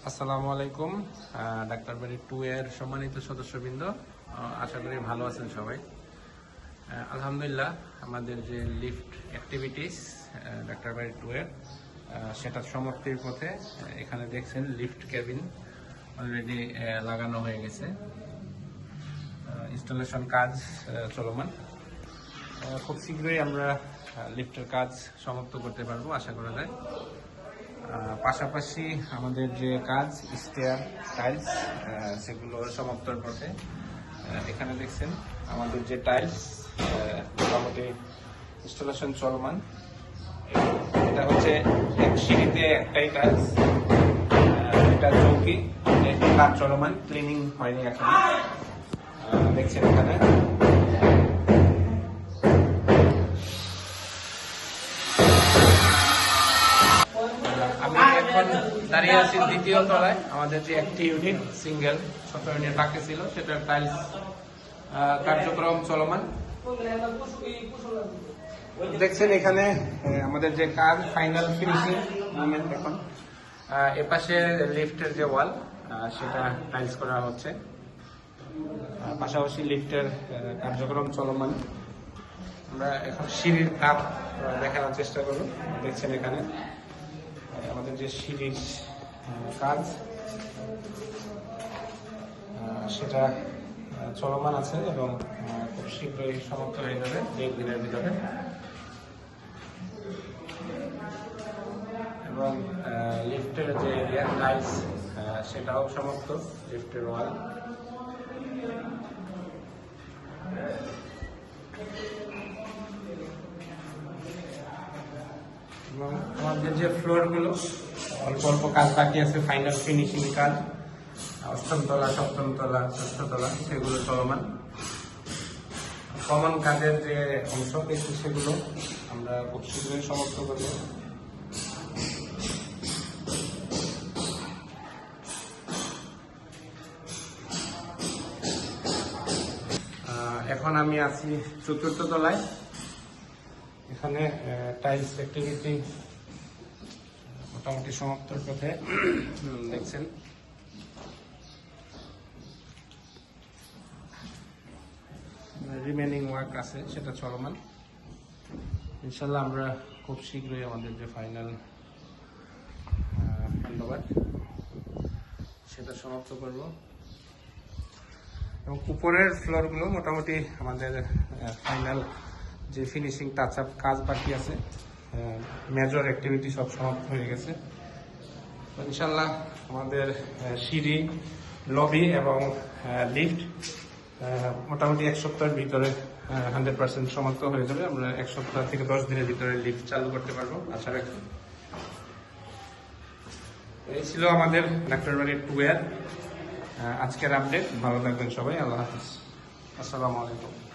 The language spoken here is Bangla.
আসসালামু আলাইকুম। ডাক্তারবাড়ি 2 এর সম্মানিত সদস্যবৃন্দ, আশা করি ভালো আছেন সবাই। আলহামদুলিল্লাহ, আমাদের যে লিফট অ্যাক্টিভিটিস ডাক্তারবাড়ি 2 এর সেটার সমাপ্তির পথে। এখানে দেখছেন লিফট কেবিন অলরেডি লাগানো হয়ে গেছে, ইনস্টলেশন কাজ চলমান। খুব শীঘ্রই আমরা লিফটের কাজ সমাপ্ত করতে পারবো আশা করা যায়। পাশাপাশি আমাদের যে কাজ স্টেয়ার টাইলস সেগুলো সমাপ্তর পথে। এখানে দেখছেন আমাদের যে টাইলস মোটামুটি ইনস্টলেশন চলমান। এটা হচ্ছে এক সিঁড়িতে একটাই কাজ, এটা চৌকি, কাজ চলমান, ক্লিনিং হয়নি এখন। দেখছেন এখানে আমি এখন দাঁড়িয়ে আছি দ্বিতীয় তলায়। আমাদের যে একটি ইউনিট সিঙ্গেল ছোট ইউনিট বাকি ছিল, সেটার টাইলস কার্যক্রম চলমান। দেখছেন এখানে আমাদের যে কাজ ফাইনাল ফিনিশিং মোমেন্ট এখন। এপাশে লিফটের যে ওয়াল সেটা টাইলস করা হচ্ছে, পাশাপাশি লিফটের কার্যক্রম চলমান। আমরা এখন সিঁড়ির কাপ দেখানোর চেষ্টা করব। দেখছেন এখানে আমাদের যে সিঁড়ির কাজ সেটা চলমান আছে এবং খুব শীঘ্রই সমাপ্ত হয়ে যাবে 1 দিনের ভিতরে। এবং লিফটের যে এরিয়া টাইলস সেটাও সমাপ্ত, লিফটের ওয়াল। এবং আমাদের যে ফ্লোরগুলো অল্প অল্প কাজ বাকি আছে, ফাইনাল ফিনিশিং কাজ, 8ম তলা, 7ম তলা, 6ষ্ঠ তলা, সেগুলো চলমান। কমন কাজের যে অংশ পেয়েছি সেগুলো আমরা খুব শীঘ্রই সমাপ্ত করব। এখন আমি আছি 4র্থ তলায়। এখানে টাইলস অ্যাক্টিভিটি মোটামুটি সমাপ্তর পথে। দেখছেন রিমেনিং ওয়ার্ক আছে, সেটা চলমান। ইনশাল্লাহ আমরা খুব শীঘ্রই আমাদের যে ফাইনাল হ্যান্ডওভার সেটা সমাপ্ত করব। এবং উপরের ফ্লোরগুলো মোটামুটি আমাদের ফাইনাল যে ফিনিশিং টাচ আপ কাজ বাকি আছে, মেজর অ্যাক্টিভিটি সব সমাপ্ত হয়ে গেছে। ইনশাল্লাহ আমাদের সিঁড়ি, লবি এবং লিফট মোটামুটি 1 সপ্তাহের ভিতরে 100% সমাপ্ত হয়ে যাবে। আমরা 1 সপ্তাহ থেকে 10 দিনের ভিতরে লিফট চালু করতে পারবো আশা রাখি। এই ছিল আমাদের ডাক্তারবাড়ি 2 এর আজকের আপডেট। ভালো থাকবেন সবাই। আল্লাহ হাফিজ। আসসালামু আলাইকুম।